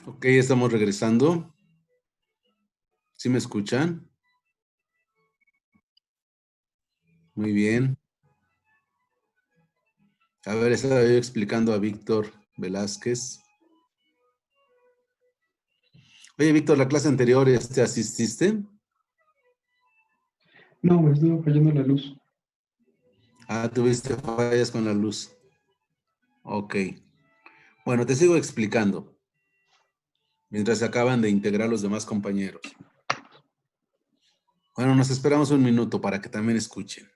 Ok, estamos regresando. ¿Sí me escuchan? Muy bien. A ver, estaba yo explicando a Víctor Velázquez. Oye, Víctor, la clase anterior, ¿asististe? No, me estuvo fallando la luz. Ah, tuviste fallas con la luz. Ok. Bueno, te sigo explicando mientras se acaban de integrar los demás compañeros. Bueno, nos esperamos un minuto para que también escuchen.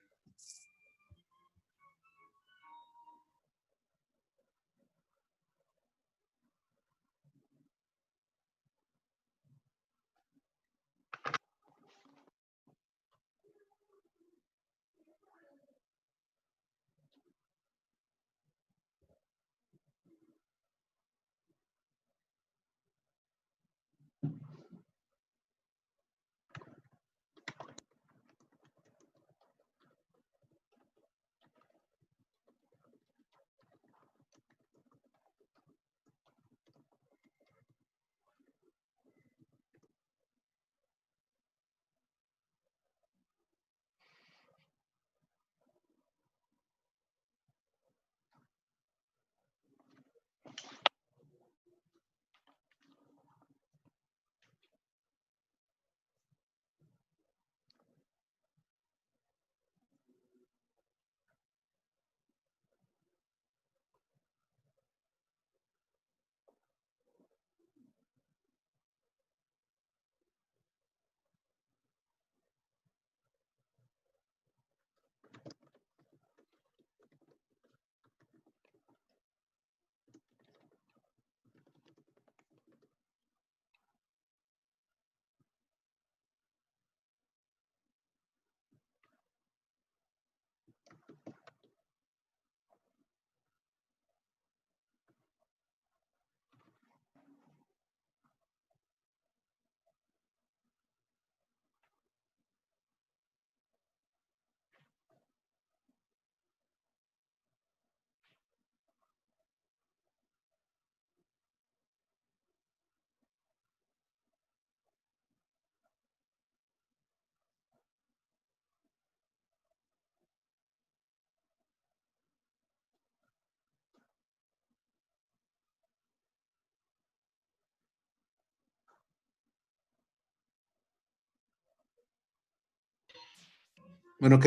Bueno, ok.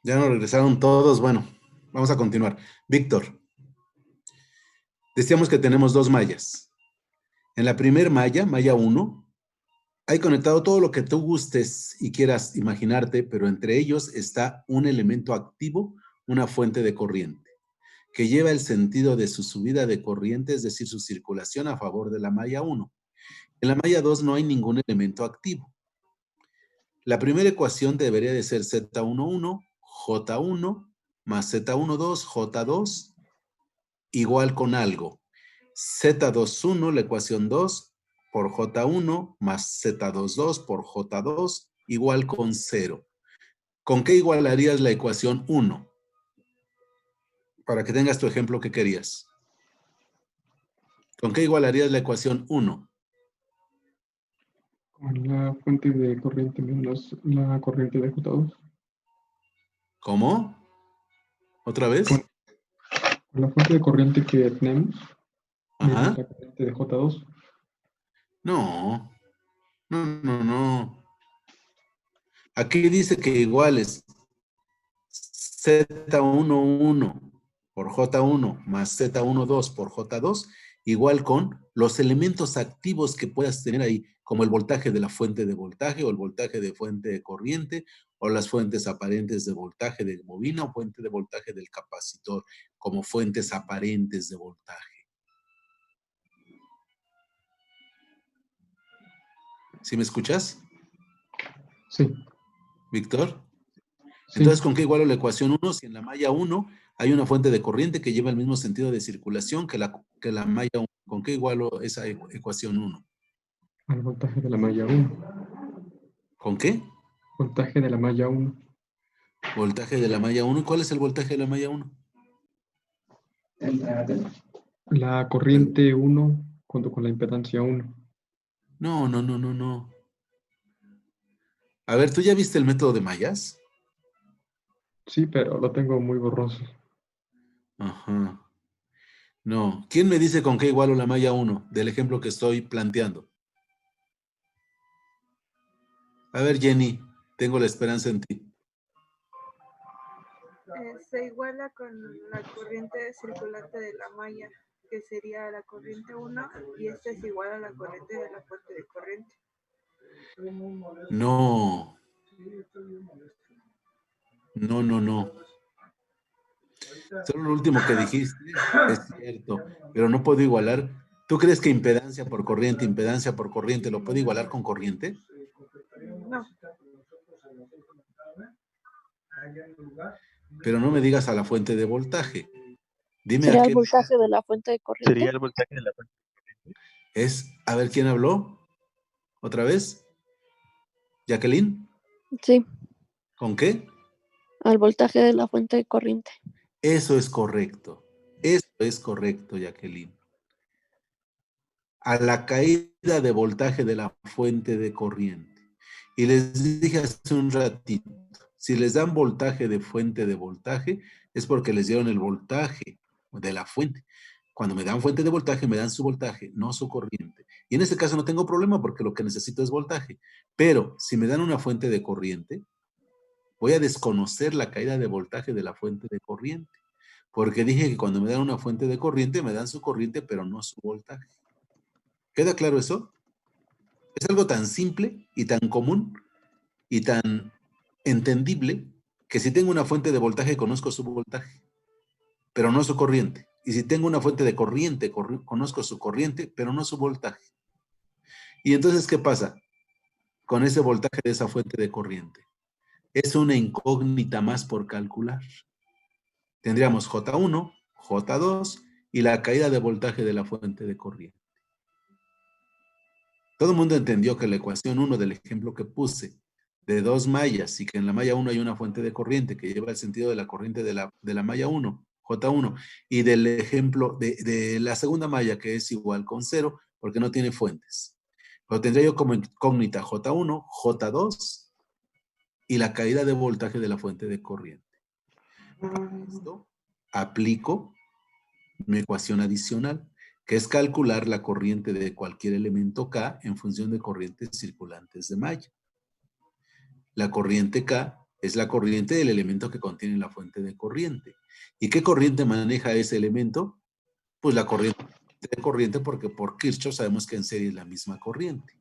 Ya nos regresaron todos. Bueno, vamos a continuar. Víctor, decíamos que tenemos dos mallas. En la primer malla, malla 1, hay conectado todo lo que tú gustes y quieras imaginarte, pero entre ellos está un elemento activo, una fuente de corriente, que lleva el sentido de su subida de corriente, es decir, su circulación a favor de la malla 1. En la malla 2 no hay ningún elemento activo. La primera ecuación debería de ser Z11, J1 más Z12, J2 igual con algo. Z21, la ecuación 2, por J1 más Z22 por J2 igual con 0. ¿Con qué igualarías la ecuación 1? Para que tengas tu ejemplo que querías. ¿Con qué igualarías la ecuación 1? Con la fuente de corriente menos la corriente de J2. ¿Cómo? ¿Otra Con, vez? con la fuente de corriente que tenemos menos Ajá. la corriente de J2. No, no. Aquí dice que iguales Z11 por J1 más Z12 por J2 igual con los elementos activos que puedas tener ahí, como el voltaje de la fuente de voltaje o el voltaje de fuente de corriente o las fuentes aparentes de voltaje de bobina o fuente de voltaje del capacitor, como fuentes aparentes de voltaje. ¿Sí me escuchas, Sí, Víctor? Entonces, sí. ¿con qué igualo la ecuación 1? Si en la malla 1 hay una fuente de corriente que lleva el mismo sentido de circulación que la malla 1. ¿Con qué igualo esa ecuación 1? Al voltaje de la malla 1. ¿Con qué? Voltaje de la malla 1. Voltaje de la malla 1. ¿Cuál es el voltaje de la malla 1? La corriente 1 junto con la impedancia 1. No, no, no, no, no. A ver, ¿tú ya viste el método de mallas? Sí, pero lo tengo muy borroso. Ajá. No. ¿Quién me dice con qué igualo la malla uno del ejemplo que estoy planteando? A ver, Jenny, tengo la esperanza en ti. Se iguala con la corriente circulante de la malla, que sería la corriente 1, y esta es igual a la corriente de la fuente de corriente. No. No, no, no. Solo lo último que dijiste es cierto, pero no puedo igualar. ¿Tú crees que impedancia por corriente, lo puedo igualar con corriente? No. Pero no me digas a la fuente de voltaje. Dime a ¿Sería el qué voltaje de la fuente de corriente? Sería el voltaje de la fuente. es. A ver, ¿quién habló? ¿Otra vez? ¿Jacqueline? Sí, ¿Con qué? al voltaje de la fuente de corriente. Eso es correcto. Eso es correcto, Jacqueline. A la caída de voltaje de la fuente de corriente. Y les dije hace un ratito, si les dan voltaje de fuente de voltaje, es porque les dieron el voltaje de la fuente. Cuando me dan fuente de voltaje, me dan su voltaje, no su corriente. Y en ese caso no tengo problema porque lo que necesito es voltaje. Pero si me dan una fuente de corriente, voy a desconocer la caída de voltaje de la fuente de corriente. Porque dije que cuando me dan una fuente de corriente, me dan su corriente, pero no su voltaje. ¿Queda claro eso? Es algo tan simple y tan común y tan entendible que si tengo una fuente de voltaje, conozco su voltaje, pero no su corriente. Y si tengo una fuente de corriente, conozco su corriente, pero no su voltaje. Y entonces, ¿qué pasa con ese voltaje de esa fuente de corriente? Es una incógnita más por calcular. Tendríamos J1, J2 y la caída de voltaje de la fuente de corriente. Todo el mundo entendió que la ecuación 1 del ejemplo que puse de dos mallas y que en la malla 1 hay una fuente de corriente que lleva el sentido de la corriente de la malla 1, J1, y del ejemplo de la segunda malla que es igual con 0 porque no tiene fuentes. Pero tendría yo como incógnita J1, J2 y la caída de voltaje de la fuente de corriente. Para esto aplico mi ecuación adicional, que es calcular la corriente de cualquier elemento K en función de corrientes circulantes de malla. La corriente K es la corriente del elemento que contiene la fuente de corriente. ¿Y qué corriente maneja ese elemento? Pues la corriente de corriente, porque por Kirchhoff sabemos que en serie es la misma corriente.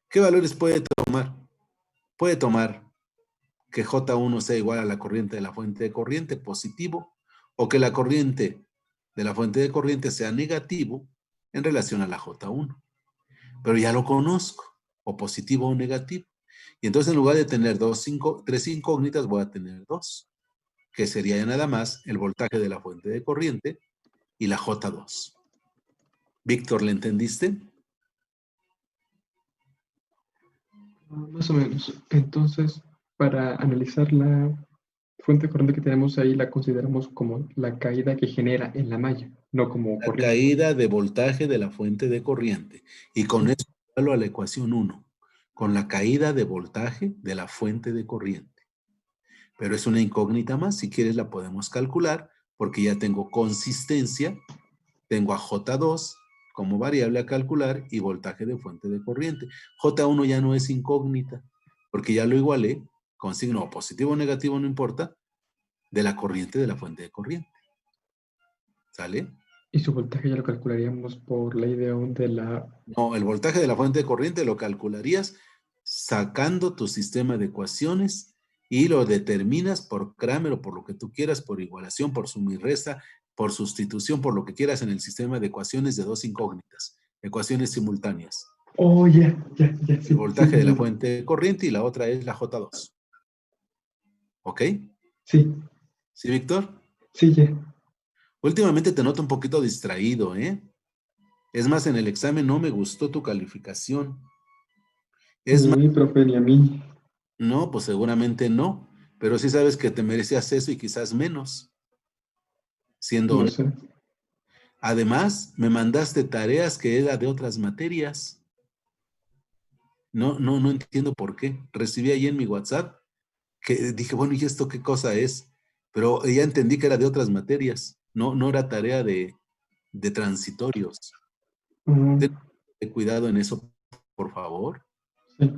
¿Qué valores puede tomar? Puede tomar que J1 sea igual a la corriente de la fuente de corriente, positivo, o que la corriente de la fuente de corriente sea negativo en relación a la J1. Pero ya lo conozco, o positivo o negativo. Y entonces en lugar de tener tres incógnitas, voy a tener dos, que sería ya nada más el voltaje de la fuente de corriente y la J2. Víctor, ¿le entendiste? Más o menos. Entonces, para analizar la fuente de corriente que tenemos ahí, la consideramos como la caída que genera en la malla, no como La corriente. caída de voltaje de la fuente de corriente. Y con eso hablo a la ecuación 1, con la caída de voltaje de la fuente de corriente. Pero es una incógnita más, si quieres la podemos calcular, porque ya tengo consistencia, tengo a J2 como variable a calcular y voltaje de fuente de corriente. J1 ya no es incógnita, porque ya lo igualé con signo positivo o negativo, no importa, de la corriente de la fuente de corriente. ¿Sale? Y su voltaje ya lo calcularíamos por ley de Ohm de la... No, el voltaje de la fuente de corriente lo calcularías sacando tu sistema de ecuaciones y lo determinas por Kramer o por lo que tú quieras, por igualación, por suma y resta, por sustitución, por lo que quieras en el sistema de ecuaciones de dos incógnitas, ecuaciones simultáneas. Oh, ya. El voltaje de la fuente de corriente y la otra es la J2. ¿Ok? Sí, ¿Sí, Víctor? sí, ya. Últimamente te noto un poquito distraído, ¿eh? Es más, en el examen no me gustó tu calificación. Es más, Ni a mí, profe, ni a mí. no, pues seguramente no, pero sí sabes que te merecías eso y quizás menos, siendo Lo honesto. sé. Además, me mandaste tareas que era de otras materias. No entiendo por qué. Recibí ahí en mi WhatsApp que dije, bueno, ¿y esto qué cosa es? Pero ya entendí que era de otras materias. No era tarea de transitorios. Mm, Ten cuidado en eso, por favor, sí,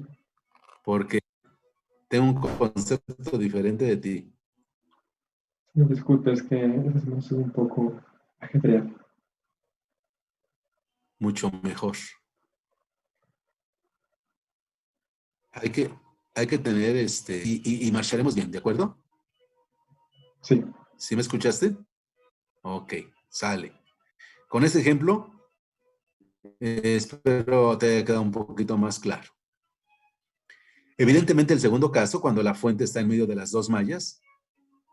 porque tengo un concepto diferente de ti. no disculpe, es que esa semana estuvo un poco ajetreada. Mucho mejor. Hay que, hay que tener y marcharemos bien, ¿de acuerdo? Sí, ¿Sí me escuchaste? Ok, sale. Con ese ejemplo, espero te haya quedado un poquito más claro. Evidentemente, el segundo caso, cuando la fuente está en medio de las dos mallas,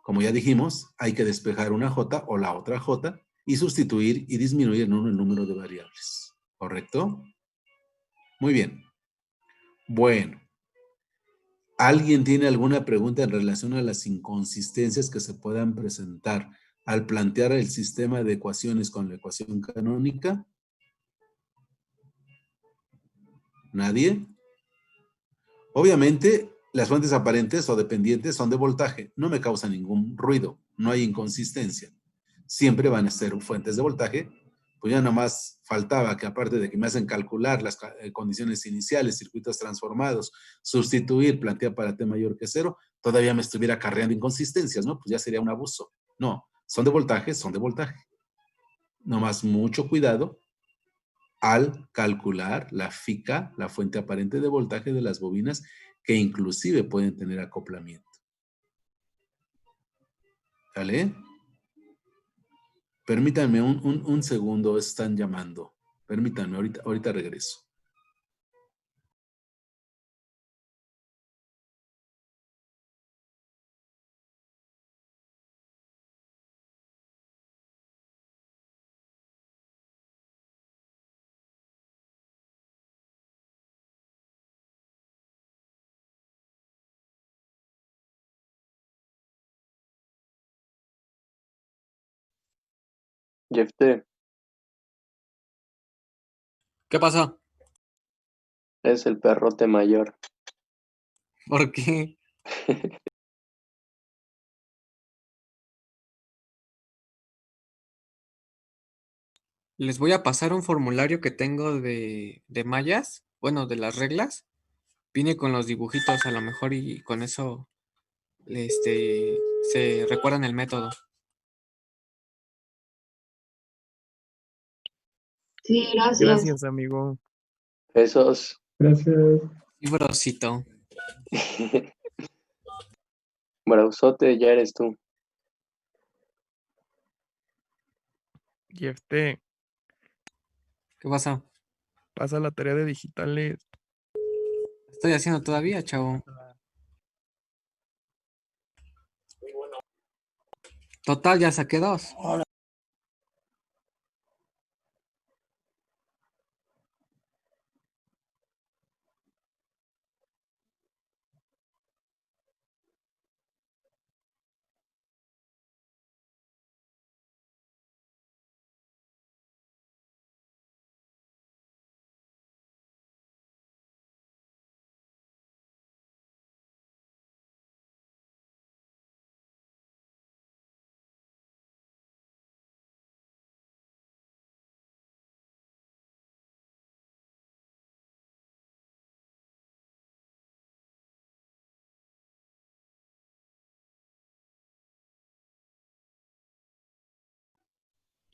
como ya dijimos, hay que despejar una J o la otra J y sustituir y disminuir en uno el número de variables. ¿Correcto? Muy bien. Bueno, ¿alguien tiene alguna pregunta en relación a las inconsistencias que se puedan presentar al plantear el sistema de ecuaciones con la ecuación canónica? ¿Nadie? Obviamente, las fuentes aparentes o dependientes son de voltaje. No me causa ningún ruido. No hay inconsistencia. Siempre van a ser fuentes de voltaje. Pues ya nomás faltaba que aparte de que me hacen calcular las condiciones iniciales, circuitos transformados, sustituir, plantear para T mayor que cero, todavía me estuviera acarreando inconsistencias, ¿no? Pues ya sería un abuso. No, son de voltaje, son de voltaje. Nomás mucho cuidado al calcular la FICA, la fuente aparente de voltaje de las bobinas, que inclusive pueden tener acoplamiento. ¿Vale? Permítanme un segundo, están llamando. Permítanme, ahorita regreso. Jefte, ¿Qué pasó? es el perrote mayor. ¿Por qué? Les voy a pasar un formulario que tengo de mallas, bueno, de las reglas. Viene con los dibujitos a lo mejor y con eso se recuerdan el método. Sí, gracias. Gracias, amigo. Esos. gracias. Y brocito. Brausote, ya eres tú. Jefte, ¿Qué pasa? pasa la tarea de digitales. Estoy haciendo todavía, chavo. Total, ya saqué 2.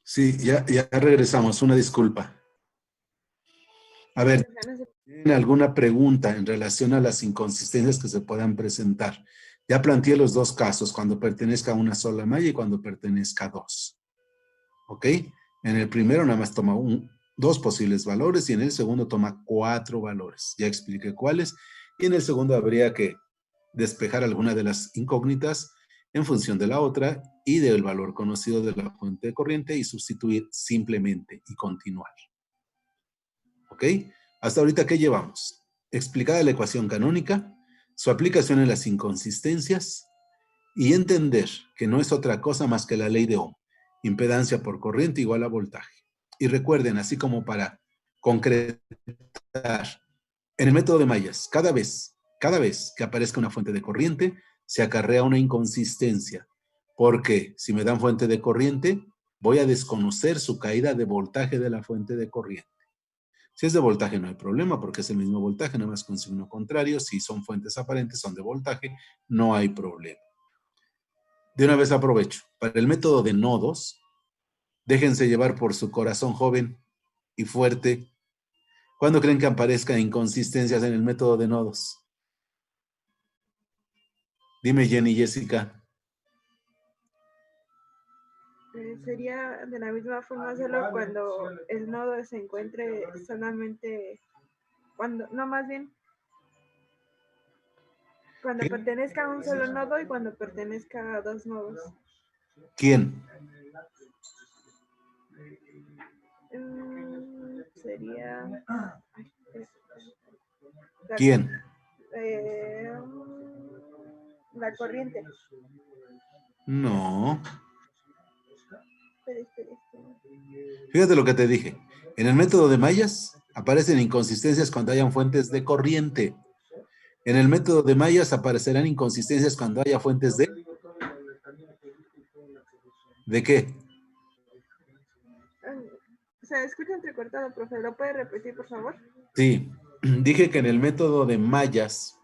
Sí, ya regresamos. Una disculpa. A ver, ¿tienen alguna pregunta en relación a las inconsistencias que se puedan presentar? Ya planteé los dos casos, cuando pertenezca a una sola malla y cuando pertenezca a dos. ¿Ok? En el primero nada más toma dos posibles valores y en el segundo toma 4 valores. Ya expliqué cuáles. Y en el segundo habría que despejar alguna de las incógnitas en función de la otra y del valor conocido de la fuente de corriente y sustituir simplemente y continuar. ¿Ok? Hasta ahorita, ¿qué llevamos? Explicada la ecuación canónica, su aplicación en las inconsistencias y entender que no es otra cosa más que la ley de Ohm. Impedancia por corriente igual a voltaje. Y recuerden, así como para concretar, en el método de mallas, cada vez que aparezca una fuente de corriente, se acarrea una inconsistencia. Porque si me dan fuente de corriente, voy a desconocer su caída de voltaje de la fuente de corriente. Si es de voltaje no hay problema porque es el mismo voltaje, nada más con signo contrario. Si son fuentes aparentes, son de voltaje, no hay problema. De una vez aprovecho. Para el método de nodos, déjense llevar por su corazón joven y fuerte. ¿Cuándo creen que aparezcan inconsistencias en el método de nodos? Dime, Jenny y Jessica. Sería de la misma forma solo cuando el nodo se encuentre solamente, cuando ¿Qué? pertenezca a un solo nodo y cuando pertenezca a dos nodos. ¿Quién? Sería... ¿Quién? La corriente. No. Espera. Fíjate lo que te dije. En el método de mallas aparecen inconsistencias cuando hayan fuentes de corriente. En el método de mallas aparecerán inconsistencias cuando haya fuentes de... ¿De qué? Se escucha entrecortado, profe. ¿Lo puede repetir, por favor? Sí. Dije que en el método de mallas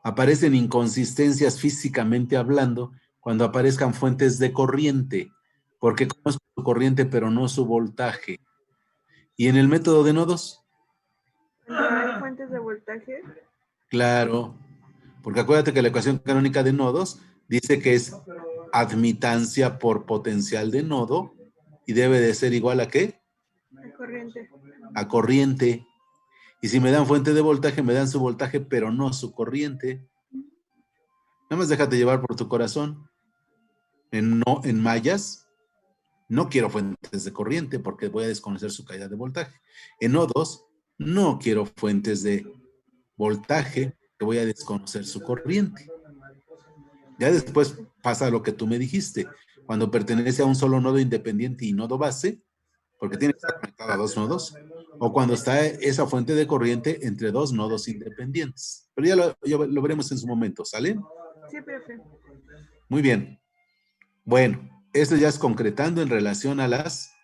aparecen inconsistencias físicamente hablando cuando aparezcan fuentes de corriente, porque conozco su corriente pero no su voltaje. ¿Y en el método de nodos? Cuando hay fuentes de voltaje. Claro, porque acuérdate que la ecuación canónica de nodos dice que es admitancia por potencial de nodo y debe de ser igual a ¿qué? A corriente. A corriente. Y si me dan fuente de voltaje, me dan su voltaje, pero no su corriente. Nada más déjate llevar por tu corazón. En mallas, no quiero fuentes de corriente porque voy a desconocer su caída de voltaje. En nodos, no quiero fuentes de voltaje que voy a desconocer su corriente. Ya después pasa lo que tú me dijiste. Cuando pertenece a un solo nodo independiente y nodo base, porque tiene que estar conectado a dos nodos, o cuando está esa fuente de corriente entre dos nodos independientes. Pero ya lo veremos en su momento, ¿sale? Sí, profe. Muy bien. Bueno, esto ya es concretando en relación a las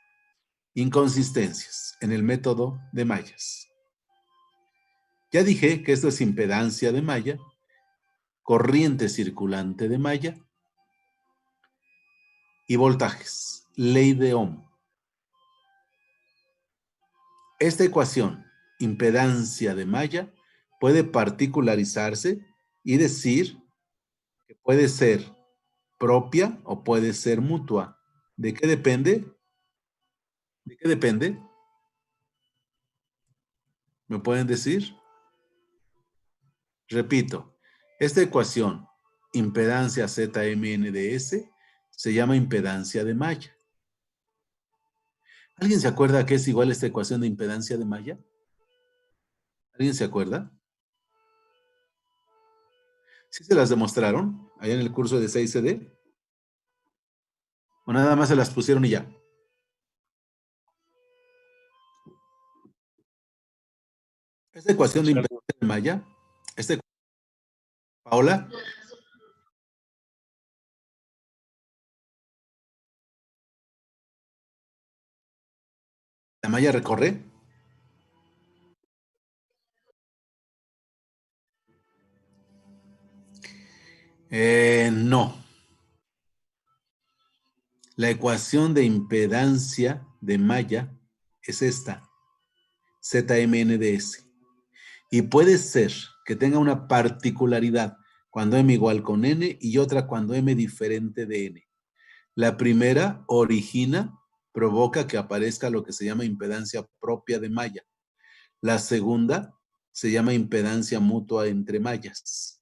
inconsistencias en el método de mallas. Ya dije que esto es impedancia de malla, corriente circulante de malla y voltajes, ley de Ohm. Esta ecuación, impedancia de malla, puede particularizarse y decir que puede ser propia o puede ser mutua. ¿De qué depende? ¿De qué depende? ¿Me pueden decir? Repito, esta ecuación, impedancia ZMNDS, se llama impedancia de malla. ¿Alguien se acuerda a qué es igual esta ecuación de impedancia de malla? ¿Alguien se acuerda? ¿Sí se las demostraron allá en el curso de 6CD? ¿O nada más se las pusieron y ya? Esta ecuación de impedancia de malla, Paola, ¿la malla recorre? No. La ecuación de impedancia de malla es esta, ZMNDS. Y puede ser que tenga una particularidad cuando M igual con N y otra cuando M diferente de N. La primera provoca que aparezca lo que se llama impedancia propia de malla. La segunda se llama impedancia mutua entre mallas.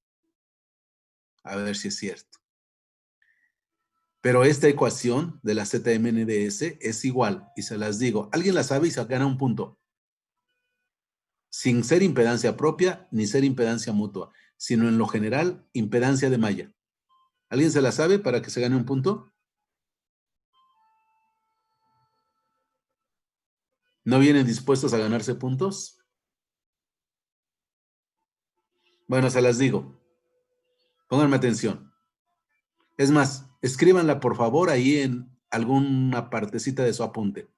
A ver si es cierto. Pero esta ecuación de la ZMNDS es igual, y se las digo. ¿Alguien la sabe y se gana un punto? Sin ser impedancia propia ni ser impedancia mutua, sino en lo general, impedancia de malla. ¿Alguien se la sabe para que se gane un punto? ¿No vienen dispuestos a ganarse puntos? Bueno, se las digo. Pónganme atención. Es más, escríbanla por favor ahí en alguna partecita de su apunte.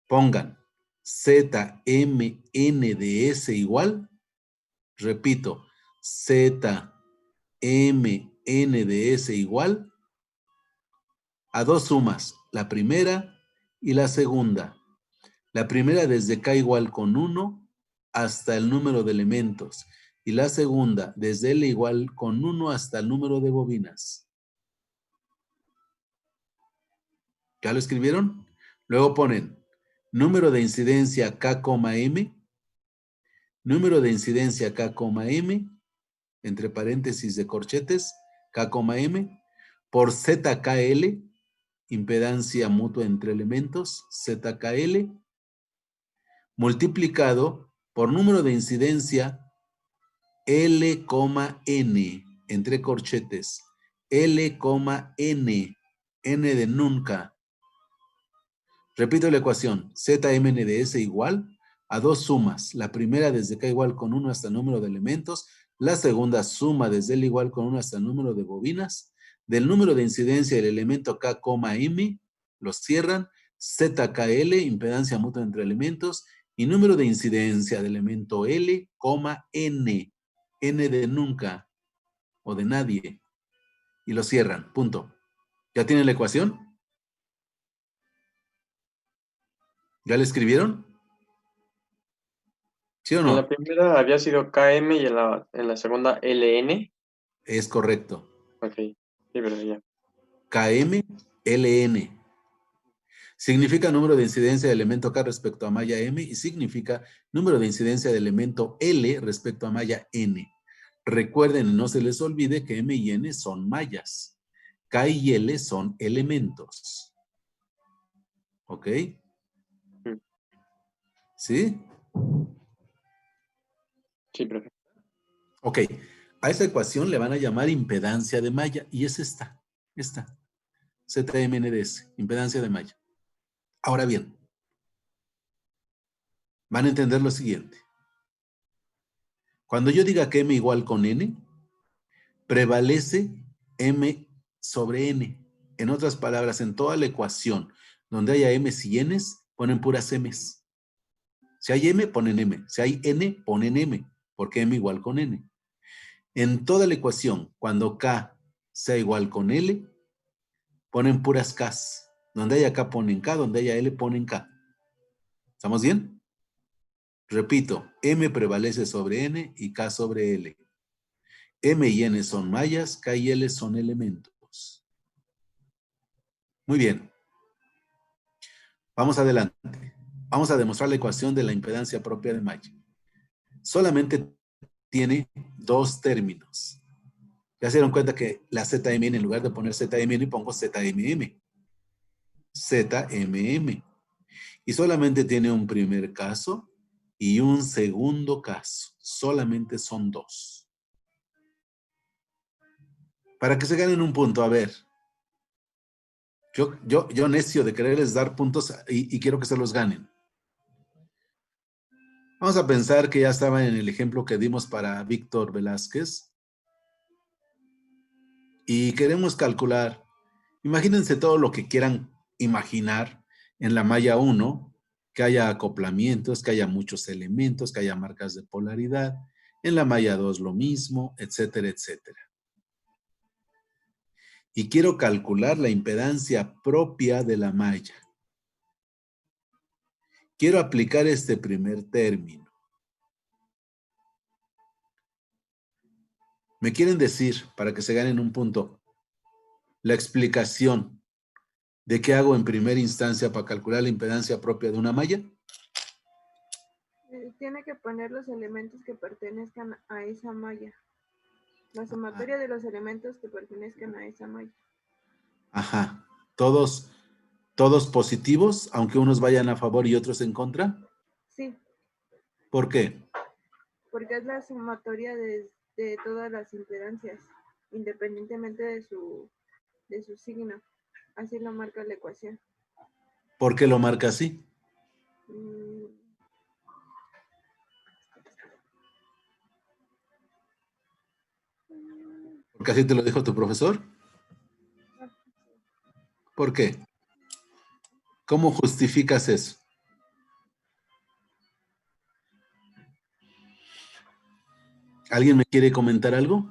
Pongan ZMN de S igual, repito, ZMN de S igual a dos sumas, la primera y la segunda. La primera desde K igual con 1 hasta el número de elementos y la segunda desde L igual con 1 hasta el número de bobinas. ¿Ya lo escribieron? Luego ponen número de incidencia K, M, número de incidencia K, M, entre paréntesis de corchetes, K, M, por ZKL, impedancia mutua entre elementos, ZKL, multiplicado por número de incidencia L, N, entre corchetes, L, N, N de nunca. Repito la ecuación, ZMN de S igual a dos sumas. La primera desde K igual con 1 hasta el número de elementos. La segunda suma desde L igual con 1 hasta el número de bobinas. Del número de incidencia del elemento K, M, los cierran. ZKL, impedancia mutua entre elementos. Y número de incidencia del elemento L, N. N de nunca o de nadie. Y lo cierran, punto. ¿Ya tienen la ecuación? ¿Ya la escribieron? ¿Sí o En la no? primera había sido KM y en la segunda LN. Es correcto. Ok, sí, pero ya. KM, LN. Significa número de incidencia de elemento K respecto a malla M y significa número de incidencia de elemento L respecto a malla N. Recuerden, no se les olvide que M y N son mallas. K y L son elementos. ¿Ok? ¿Sí? Sí, profe. Ok. A esta ecuación le van a llamar impedancia de malla y es esta. ZMNDS, impedancia de malla. Ahora bien, van a entender lo siguiente. Cuando yo diga que M igual con N, prevalece M sobre N. En otras palabras, en toda la ecuación donde haya M's y N's, ponen puras M's. Si hay M, ponen M. Si hay N, ponen M, porque M igual con N. En toda la ecuación, cuando K sea igual con L, ponen puras K's. Donde haya K, ponen K. Donde haya L, ponen K. ¿Estamos bien? Repito, M prevalece sobre N y K sobre L. M y N son mallas, K y L son elementos. Muy bien. Vamos adelante. Vamos a demostrar la ecuación de la impedancia propia de malla. Solamente tiene dos términos. Ya se dieron cuenta que la ZMN, en lugar de poner ZMN, pongo ZMM. ZMM. Y solamente tiene un primer caso y un segundo caso. Solamente son dos. Para que se ganen un punto, a ver. Yo necio de quererles dar puntos y quiero que se los ganen. Vamos a pensar que ya estaba en el ejemplo que dimos para Víctor Velázquez. Y queremos calcular. Imagínense todo lo que quieran imaginar en la malla 1, que haya acoplamientos, que haya muchos elementos, que haya marcas de polaridad. En la malla 2 lo mismo, etcétera, etcétera. Y quiero calcular la impedancia propia de la malla. Quiero aplicar este primer término. ¿Me quieren decir, para que se ganen un punto, la explicación de qué hago en primera instancia para calcular la impedancia propia de una malla? Tiene que poner los elementos que pertenezcan a esa malla. La sumatoria de los elementos que pertenezcan a esa malla. Ajá. Todos positivos, aunque unos vayan a favor y otros en contra. Sí. ¿Por qué? Porque es la sumatoria de todas las impedancias, independientemente de su signo. Así lo marca la ecuación. ¿Por qué lo marca así? Mm, Porque así te lo dijo tu profesor. ¿Por qué? ¿Cómo justificas eso? ¿Alguien me quiere comentar algo?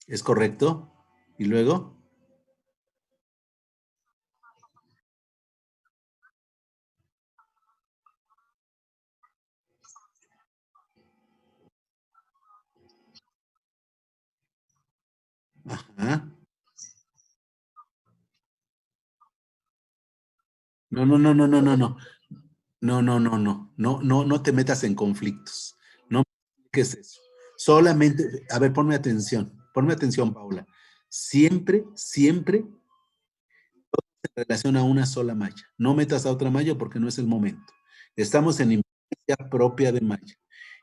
¿Es correcto? ¿Y luego? Ajá. No, no, no, no, no, no, no. No, no, no, no. No, no, no te metas en conflictos. No, ¿qué es eso? Solamente, a ver, ponme atención, Paula. Siempre, siempre en relación a una sola malla. No metas a otra malla porque no es el momento. Estamos en impedancia propia de malla.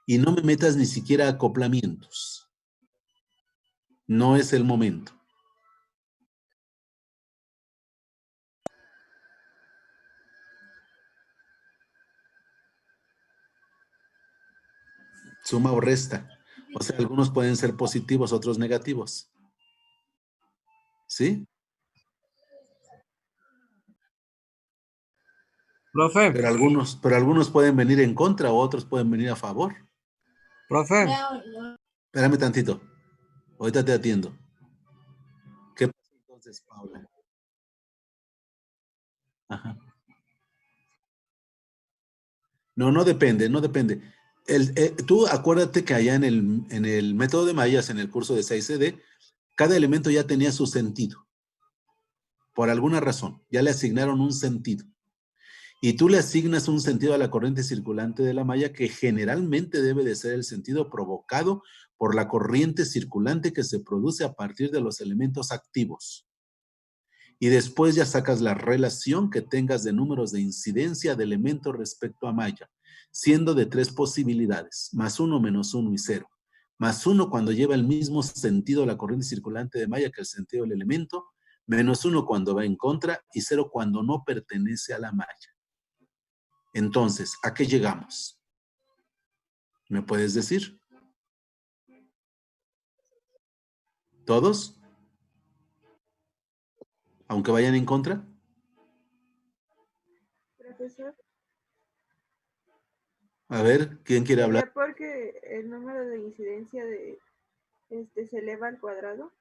Y no me metas ni siquiera acoplamientos. No es el momento. Suma o resta. O sea, algunos pueden ser positivos, otros negativos. ¿Sí? Profe, Pero algunos pueden venir en contra, o otros pueden venir a favor. profe, Espérame tantito. Ahorita te atiendo. ¿Qué pasa entonces, Paula? Ajá. No, no depende, no depende. Tú acuérdate que allá en el método de mallas, en el curso de 6CD, cada elemento ya tenía su sentido. Por alguna razón, ya le asignaron un sentido. Y tú le asignas un sentido a la corriente circulante de la malla que generalmente debe de ser el sentido provocado por la corriente circulante que se produce a partir de los elementos activos. Y después ya sacas la relación que tengas de números de incidencia de elementos respecto a malla, siendo de 3 posibilidades, +1, -1 y 0. +1 cuando lleva el mismo sentido la corriente circulante de malla que el sentido del elemento, -1 cuando va en contra y 0 cuando no pertenece a la malla. Entonces, ¿a qué llegamos? ¿Me puedes decir? ¿Todos? ¿Aunque vayan en contra? Profesor, A ver, ¿quién quiere hablar? ¿sería porque el número de incidencia de se eleva al cuadrado?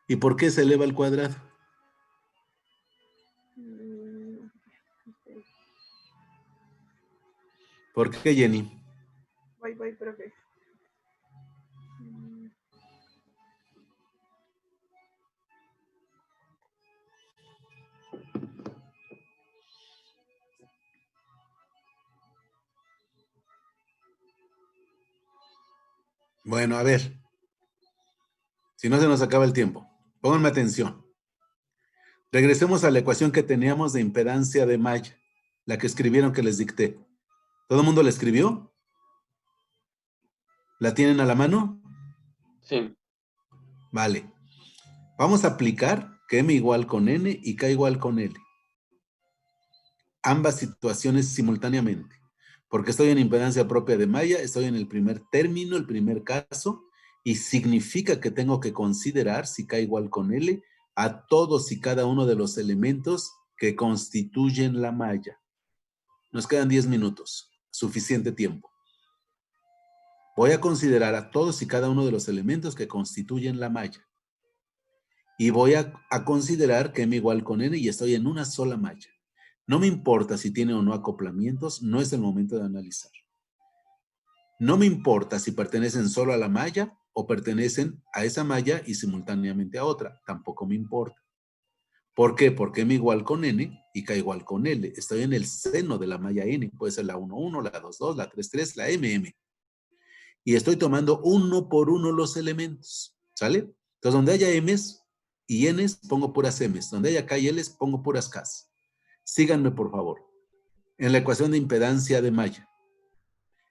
¿Y por qué se eleva al cuadrado? Mm, ¿Por qué, Jenny? voy, profe. Mm, Bueno, a ver. Si no se nos acaba el tiempo. Pónganme atención. Regresemos a la ecuación que teníamos de impedancia de malla, la que escribieron que les dicté. ¿Todo el mundo la escribió? ¿La tienen a la mano? Sí. Vale. Vamos a aplicar que m igual con n y k igual con l. Ambas situaciones simultáneamente. Porque estoy en impedancia propia de malla, estoy en el primer término, el primer caso, y significa que tengo que considerar, si k igual con l, a todos y cada uno de los elementos que constituyen la malla. Nos quedan 10 minutos, suficiente tiempo. Voy a considerar a todos y cada uno de los elementos que constituyen la malla. Y voy a considerar que m igual con n y estoy en una sola malla. No me importa si tiene o no acoplamientos, no es el momento de analizar. No me importa si pertenecen solo a la malla o pertenecen a esa malla y simultáneamente a otra. Tampoco me importa. ¿Por qué? Porque m igual con n y k igual con l. Estoy en el seno de la malla n. Puede ser la 1,1, la 2,2, la 3,3, la m. Y estoy tomando uno por uno los elementos. ¿Sale? Entonces, donde haya m's y n's, pongo puras m's. Donde haya k y l's, pongo puras k's. Síganme, por favor. En la ecuación de impedancia de malla.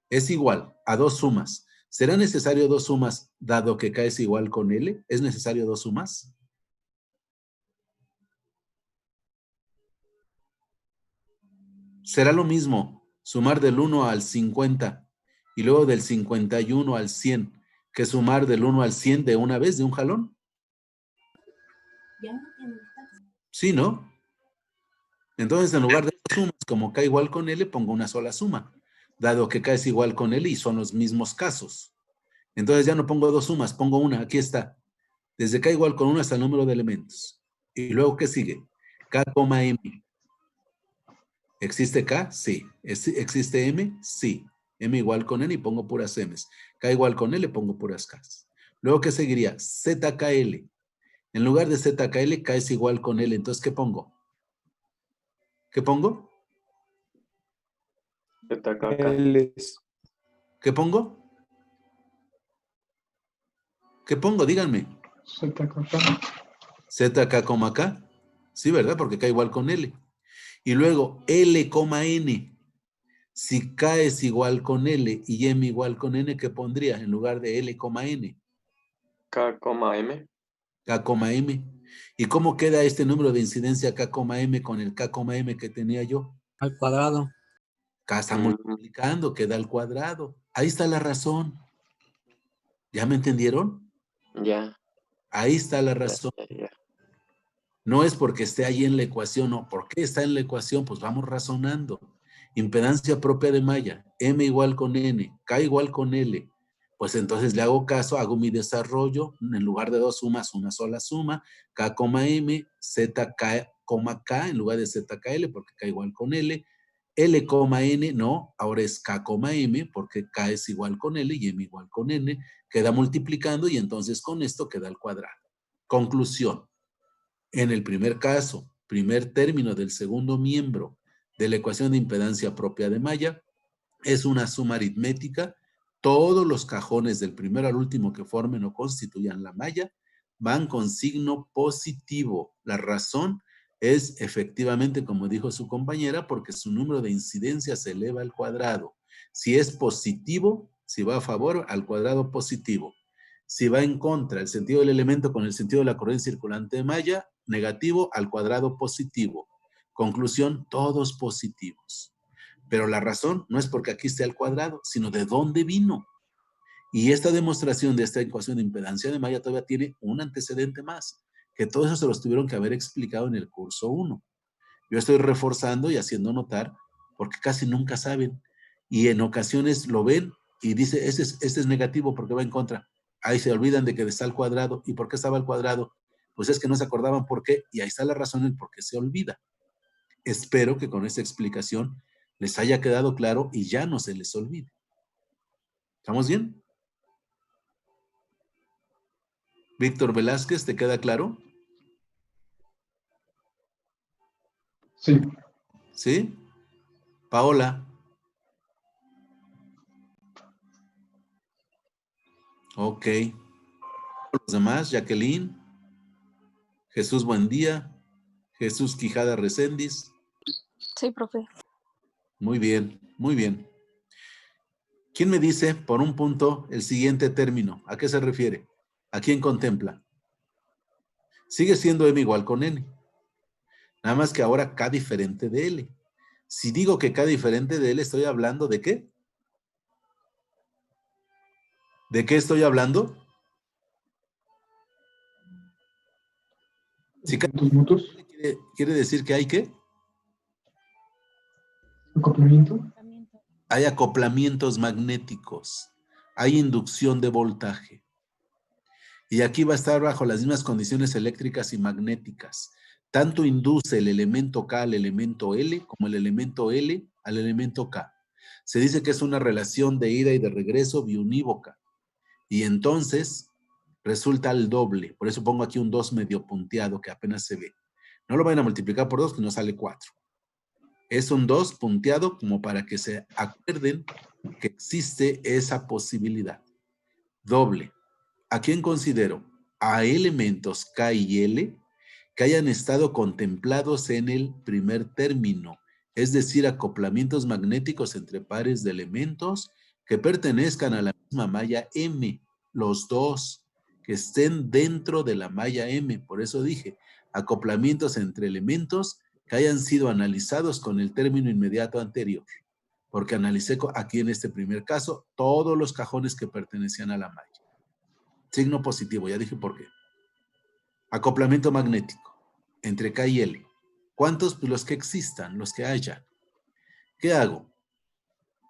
Es igual a dos sumas ¿Será necesario dos sumas dado que K es igual con L? ¿Es necesario dos sumas? ¿Será lo mismo sumar del 1 al 50 y luego del 51 al 100 que sumar del 1 al 100 de una vez, de un jalón? Sí, ¿no? Entonces, en lugar de dos sumas, como K igual con L, pongo una sola suma, dado que K es igual con L y son los mismos casos. Entonces ya no pongo dos sumas, pongo una, aquí está. Desde K igual con 1 hasta el número de elementos. Y luego, ¿qué sigue? K, M. ¿Existe K? Sí. ¿Existe M? Sí. M igual con N y pongo puras M's. K igual con L, pongo puras K's. Luego, ¿qué seguiría? ZKL. En lugar de ZKL, K es igual con L. Entonces, ¿qué pongo? ¿Qué pongo? ¿Qué pongo? ¿Qué pongo? Díganme. ZK, K. Sí, ¿verdad? Porque K igual con L. Y luego L, N. Si K es igual con L y M igual con N, ¿qué pondría en lugar de L, N? K, M. K, M. ¿Y cómo queda este número de incidencia K, M con el K, M que tenía yo? Al cuadrado. K está multiplicando, queda al cuadrado. Ahí está la razón. ¿Ya me entendieron? Ya. Ahí está la razón. Ya. No es porque esté ahí en la ecuación, no. ¿Por qué está en la ecuación? Pues vamos razonando. Impedancia propia de malla, M igual con N, K igual con L. Pues entonces le hago caso, hago mi desarrollo, en lugar de dos sumas, una sola suma, K, M, Z, K, en lugar de ZKL, porque K igual con L, L, N, no, ahora es K, M, porque K es igual con L y M igual con N, queda multiplicando y entonces con esto queda al cuadrado. Conclusión. En el primer caso, primer término del segundo miembro de la ecuación de impedancia propia de malla, es una suma aritmética. Todos los cajones del primero al último que formen o constituyan la malla van con signo positivo. La razón es efectivamente, como dijo su compañera, porque su número de incidencia se eleva al cuadrado. Si es positivo, si va a favor, al cuadrado positivo. Si va en contra el sentido del elemento con el sentido de la corriente circulante de malla, negativo al cuadrado positivo. Conclusión, todos positivos. Pero la razón no es porque aquí esté al cuadrado, sino de dónde vino. Y esta demostración de esta ecuación de impedancia de malla todavía tiene un antecedente más, que todo eso se los tuvieron que haber explicado en el curso 1. Yo estoy reforzando y haciendo notar, porque casi nunca saben. Y en ocasiones lo ven y dice, este es negativo porque va en contra. Ahí se olvidan de que está al cuadrado. ¿Y por qué estaba al cuadrado? Pues es que no se acordaban por qué. Y ahí está la razón en por qué se olvida. Espero que con esta explicación les haya quedado claro y ya no se les olvide. ¿Estamos bien? Víctor Velázquez, ¿te queda claro? Sí. ¿Sí? Paola. Ok. Los demás, Jacqueline. Jesús Buendía. Jesús Quijada Recendis. Sí, profe. Muy bien, muy bien. ¿Quién me dice, por un punto, el siguiente término? ¿A qué se refiere? ¿A quién contempla? Sigue siendo M igual con N. Nada más que ahora K diferente de L. Si digo que K diferente de L, ¿estoy hablando de qué? ¿De qué estoy hablando? Si K quiere decir que hay ¿qué? ¿Acoplamiento? Hay acoplamientos magnéticos. Hay inducción de voltaje. Y aquí va a estar bajo las mismas condiciones eléctricas y magnéticas. Tanto induce el elemento K al elemento L, como el elemento L al elemento K. Se dice que es una relación de ida y de regreso biunívoca. Y entonces resulta el doble. Por eso pongo aquí un 2 medio punteado que apenas se ve. No lo vayan a multiplicar por 2, que no sale 4. Es un 2 punteado como para que se acuerden que existe esa posibilidad. Doble. ¿A quién considero? A elementos K y L que hayan estado contemplados en el primer término, es decir, acoplamientos magnéticos entre pares de elementos que pertenezcan a la misma malla M, los dos, que estén dentro de la malla M. Por eso dije, acoplamientos entre elementos que hayan sido analizados con el término inmediato anterior. Porque analicé aquí en este primer caso todos los cajones que pertenecían a la malla. Signo positivo, ya dije por qué. Acoplamiento magnético entre K y L. ¿Cuántos? Pues los que existan, los que haya. ¿Qué hago?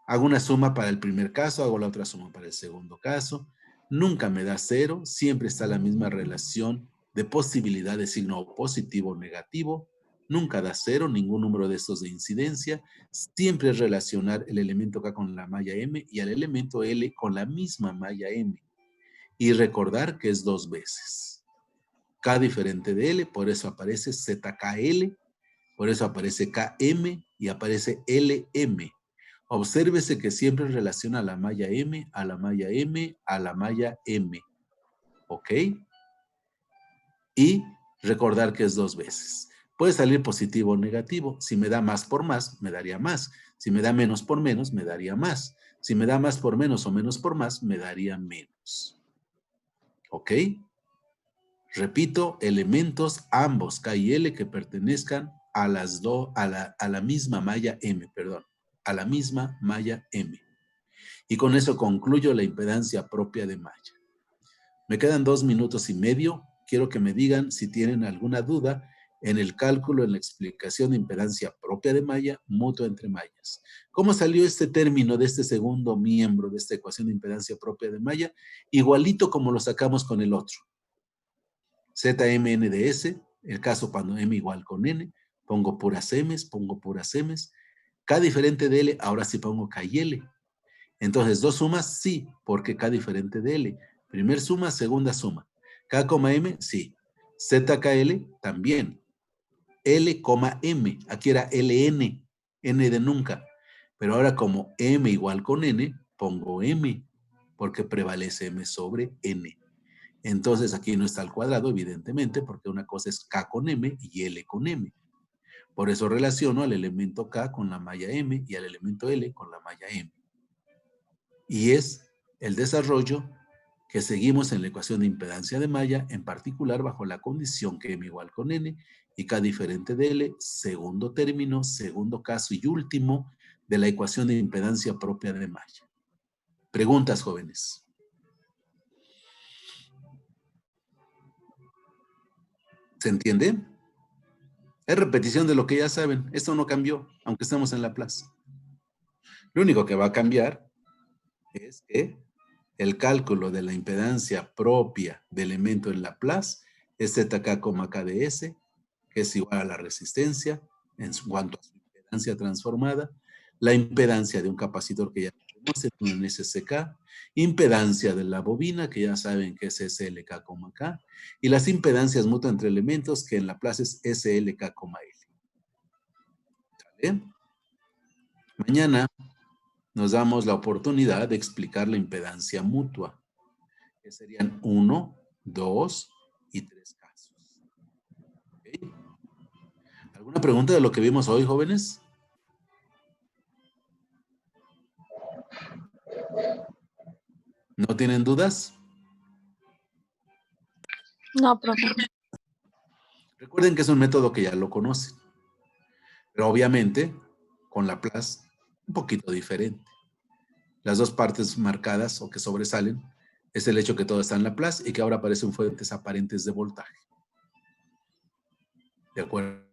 Hago una suma para el primer caso, hago la otra suma para el segundo caso. Nunca me da 0, siempre está la misma relación de posibilidad de signo positivo o negativo. Nunca da 0, ningún número de estos de incidencia. Siempre es relacionar el elemento K con la malla M y al elemento L con la misma malla M. Y recordar que es 2 veces. K diferente de L, por eso aparece ZKL, por eso aparece KM y aparece LM. Obsérvese que siempre relaciona a la malla M, a la malla M, a la malla M. ¿Ok? Y recordar que es 2 veces. Puede salir positivo o negativo. Si me da más por más, me daría más. Si me da menos por menos, me daría más. Si me da más por menos o menos por más, me daría menos. ¿Ok? Repito, elementos ambos, K y L, que pertenezcan a la misma malla M, perdón. A la misma malla M. Y con eso concluyo la impedancia propia de malla. Me quedan 2 minutos y medio. Quiero que me digan si tienen alguna duda en el cálculo, en la explicación de impedancia propia de malla, mutua entre mallas. ¿Cómo salió este término de este segundo miembro de esta ecuación de impedancia propia de malla? Igualito como lo sacamos con el otro. ZMN de S, el caso cuando M igual con N, pongo puras M's, K diferente de L, ahora sí pongo K y L. Entonces, 2 sumas, sí, porque K diferente de L. Primer suma, segunda suma. K, M, sí. ZKL, también. L, M, aquí era LN, N de nunca. Pero ahora como M igual con N, pongo M, porque prevalece M sobre N. Entonces, aquí no está al cuadrado, evidentemente, porque una cosa es K con M y L con M. Por eso relaciono al elemento K con la malla M y al elemento L con la malla M. Y es el desarrollo que seguimos en la ecuación de impedancia de malla, en particular bajo la condición que M igual con N y K diferente de L, segundo término, segundo caso y último de la ecuación de impedancia propia de malla. Preguntas, jóvenes. ¿Se entiende? Es repetición de lo que ya saben. Esto no cambió, aunque estemos en Laplace. Lo único que va a cambiar es que el cálculo de la impedancia propia del elemento en Laplace es ZK, K de S, que es igual a la resistencia en cuanto a su impedancia transformada, la impedancia de un capacitor que ya conocen, un SCK, impedancia de la bobina, que ya saben que es SLK, K, y las impedancias mutuas entre elementos, que en Laplace es SLK, L. ¿Sale? Mañana nos damos la oportunidad de explicar la impedancia mutua, que serían 1, 2 y 3 casos. ¿Okay? ¿Alguna pregunta de lo que vimos hoy, jóvenes? ¿No tienen dudas? No, profe. Recuerden que es un método que ya lo conocen, pero obviamente con Laplace un poquito diferente. Las dos partes marcadas o que sobresalen es el hecho que todo está en Laplace y que ahora aparecen fuentes aparentes de voltaje. ¿De acuerdo?